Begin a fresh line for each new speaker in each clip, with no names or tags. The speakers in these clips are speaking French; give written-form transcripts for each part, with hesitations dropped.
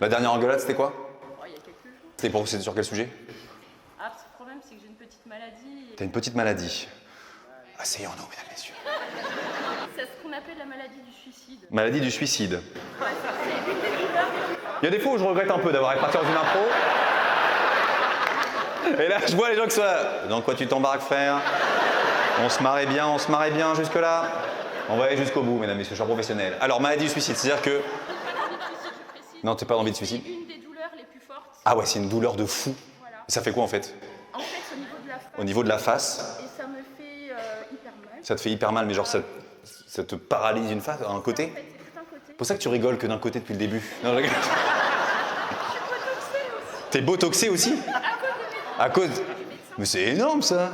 La dernière engueulade, c'était quoi?
Oh, il y a quelques jours.
C'était sur quel sujet?
Ah, le problème, c'est que j'ai une petite maladie.
T'as une petite maladie. Asseyons-nous, mesdames, messieurs.
C'est ce qu'on appelle la maladie du suicide.
Maladie du suicide.
Ouais, c'est une des douleurs.
Il y a des fois où je regrette un peu d'avoir été parti dans une impro. Et là, je vois les gens qui sont là. Dans quoi tu t'embarques, frère? On se marrait bien jusque-là. On va aller jusqu'au bout, mesdames, messieurs, je suis un professionnel. Alors, maladie du suicide, c'est-à-dire que... Non, t'es pas envie de suicide?
C'est une des douleurs les plus fortes.
Ah ouais, c'est une douleur de fou.
Voilà.
Ça fait quoi en fait?
En fait, au niveau de la face.
Au niveau de la face,
Et ça me fait hyper mal.
ça te fait hyper mal, mais genre ça te paralyse une face, un côté?
En fait, c'est tout un côté.
C'est pour ça que tu rigoles que d'un côté depuis le début. Non, je rigole. T'es botoxé aussi? À cause Mais c'est énorme ça.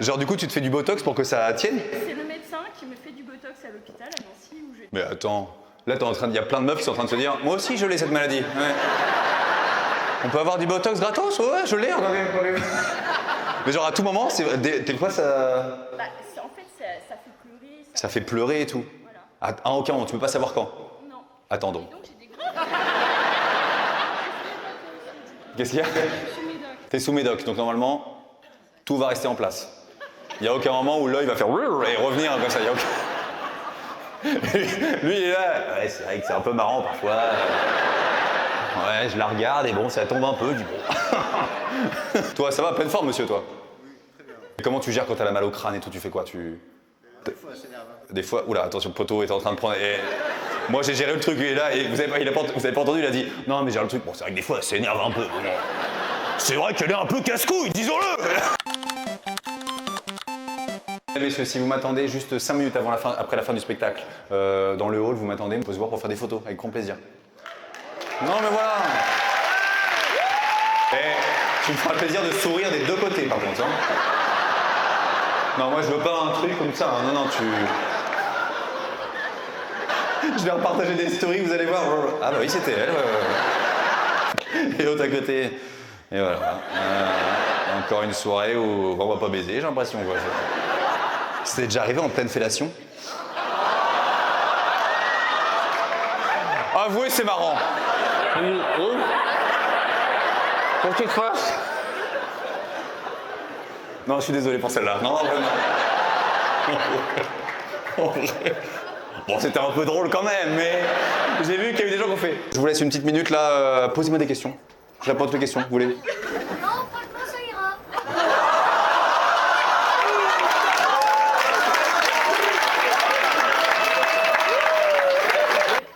Genre du coup tu te fais du botox pour que ça tienne?
C'est le médecin qui me fait du botox à l'hôpital à Nancy où je...
Mais attends, là il y a plein de meufs qui sont en train de se dire moi aussi je l'ai cette maladie. Ouais. On peut avoir du botox gratos? Ouais, je l'ai. Mais genre à tout moment, des fois ça...
Bah, en fait, ça fait pleurer.
Ça fait pleurer et tout.
Voilà.
À aucun moment, tu peux pas savoir quand.
Non.
Attends donc.
Et donc, j'ai des gros...
Qu'est-ce qu'il y a?
Je suis médoc.
T'es sous médoc, donc normalement, tout va rester en place. Il n'y a aucun moment où l'œil va faire et revenir comme ça. Y a aucun... Lui, il est là. Ouais, c'est vrai que c'est un peu marrant parfois. Ouais, je la regarde et bon, ça tombe un peu, du bon. Toi, ça va, pleine forme, monsieur, toi?
Oui, très bien.
Et comment tu gères quand t'as la mal au crâne et tout? Tu fais quoi?
Des fois, ça s'énerve.
Des fois, oula, attention, le poteau est en train de prendre. Et... Moi, j'ai géré le truc, lui est là, et vous avez pas entendu, il a dit non, mais j'ai le truc. Bon, c'est vrai que des fois, ça s'énerve un peu. Mais... C'est vrai qu'elle est un peu casse-couille, disons-le. Messieurs, si vous m'attendez juste 5 minutes après la fin du spectacle, dans le hall, vous m'attendez, on peut se voir pour faire des photos, avec grand plaisir. Non, mais voilà. Et tu me feras le plaisir de sourire des deux côtés, par contre. Hein. Non, moi, je veux pas un truc comme ça. Hein. Non, tu... Je vais repartager des stories, vous allez voir. Ah bah oui, c'était elle. Et l'autre à côté. Et voilà. Encore une soirée où on va pas baiser, j'ai l'impression. C'était déjà arrivé en pleine fellation? Avouez, c'est marrant. Pour qu'il te fasse. Non, je suis désolé pour celle-là. Non, vraiment. Bon, c'était un peu drôle quand même, mais j'ai vu qu'il y a eu des gens qui ont fait. Je vous laisse une petite minute là, posez-moi des questions. Je réponds à toutes les questions, vous voulez?
Non, franchement, ça ira.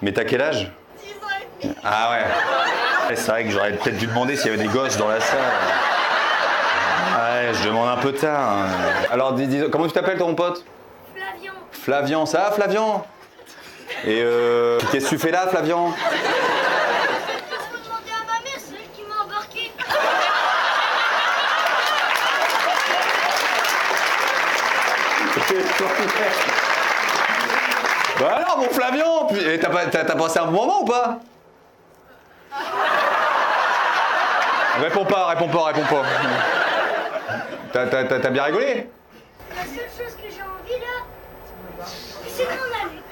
Mais t'as quel âge?
10 ans et demi.
Ah ouais. C'est vrai que j'aurais peut-être dû demander s'il y avait des gosses dans la salle. Ouais, je demande un peu tard. Alors, dis, comment tu t'appelles ton pote?
Flavian.
Flavian, ça va Flavian? Et qu'est-ce que tu fais là, Flavian?
Je peux demander à ma mère, c'est elle qui m'a embarqué.
Bah alors, mon Flavian, t'as passé un bon moment ou pas? Réponds pas. T'as bien rigolé?
La seule chose que j'ai envie là, c'est qu'on allait.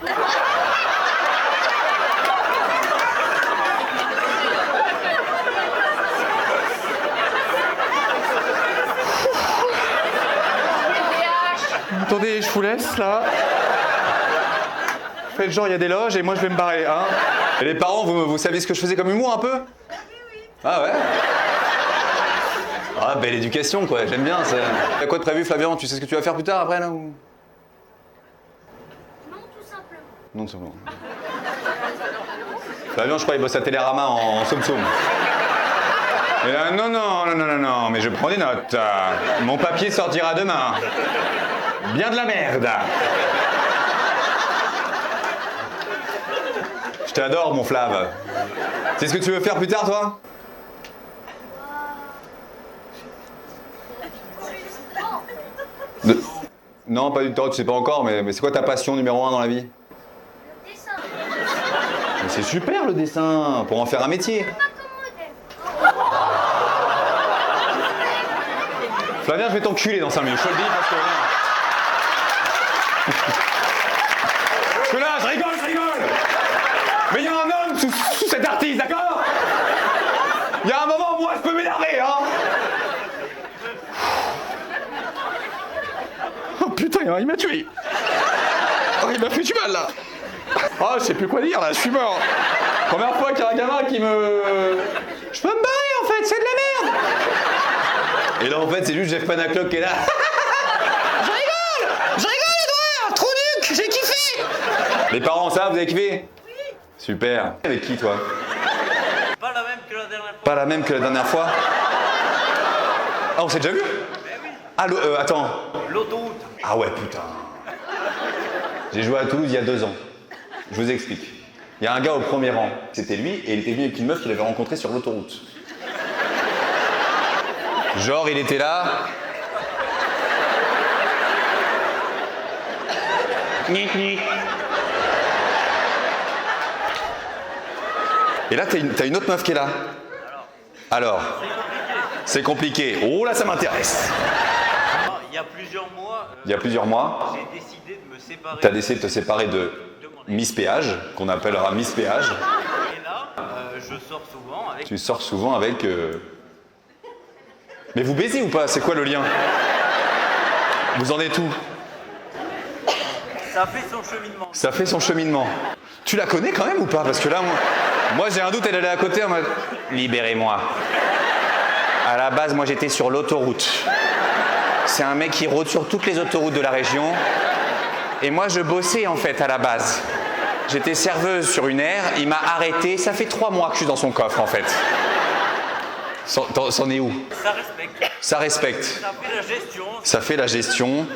Attendez, je vous laisse là. Faites genre, il y a des loges et moi je vais me barrer, hein. Et les parents, vous saviez ce que je faisais comme humour un peu? Ah ouais? Ah, belle éducation quoi, j'aime bien ça. T'as quoi de prévu, Flavian? Tu sais ce que tu vas faire plus tard après là ou...
Non, tout simplement.
Non, c'est bon. Flavian, je crois, il bosse à Télérama en soum-soum. Et là, non, mais je prends des notes. Mon papier sortira demain. Bien de la merde. Je t'adore, mon Flav. C'est ce que tu veux faire plus tard, toi? Non, pas du tout, tu sais pas encore, mais c'est quoi ta passion numéro 1 dans la vie?
Le dessin.
Mais c'est super le dessin, pour en faire un métier.
Pas comme modèle.
Flavien, je vais t'enculer dans 5 minutes, je te le dis parce que là... Parce que là, je rigole. Mais il y a un homme sous cet artiste, d'accord? Il y a un moment, moi, je peux m'énerver, hein. Oh putain, il m'a tué. Oh, il m'a fait du mal, là. Oh, je sais plus quoi dire, là, je suis mort. Première fois qu'il y a un gamin qui me... Je peux me barrer, en fait, c'est de la merde. Et là, en fait, c'est juste Jeff Panaclock qui est là. Je rigole, Edouard. Trop nuque, j'ai kiffé. Les parents, ça, vous avez kiffé? Oui. Super. Avec qui, toi?
Pas la même que la dernière fois.
Pas la même que la dernière fois? Ah, on s'est déjà vu? Ah, attends.
L'autoroute.
Ah ouais, putain. J'ai joué à Toulouse il y a 2 ans. Je vous explique. Il y a un gars au premier rang, c'était lui, et il était venu avec une meuf qu'il avait rencontrée sur l'autoroute. Genre, il était là. Et là, t'as une autre meuf qui est là. Alors, c'est compliqué. Oh là, ça m'intéresse.
Il y a plusieurs mois,
Il y a plusieurs mois,
j'ai décidé de me séparer.
t'as décidé de te séparer de Miss Péage, qu'on appellera Miss Péage.
Et là, je sors souvent avec.
Tu sors souvent avec... Mais vous baisez ou pas? C'est quoi le lien? Vous en êtes où?
Ça fait son cheminement.
Ça fait son cheminement. Tu la connais quand même ou pas? Parce que là, moi j'ai un doute, elle est à côté en mode... Libérez-moi. À la base, moi j'étais sur l'autoroute. C'est un mec qui rôde sur toutes les autoroutes de la région. Et moi je bossais en fait à la base. J'étais serveuse sur une aire, il m'a arrêté. Ça fait 3 mois que je suis dans son coffre en fait. C'en est où?
Ça respecte.
Ça respecte.
Ça fait la gestion.
Ça fait la gestion.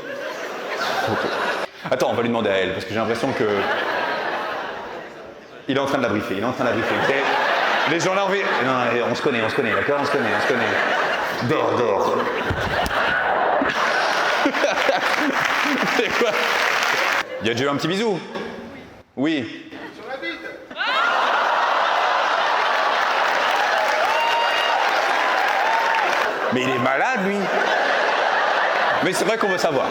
Attends, on va lui demander à elle, parce que j'ai l'impression que... Il est en train de la briefer, Les gens là, non, on se connaît, d'accord? On se connaît. Dors. C'est quoi? Il y a déjà eu un petit bisou? Oui.
Sur la bite.
Mais il est malade, lui. Mais c'est vrai qu'on veut savoir.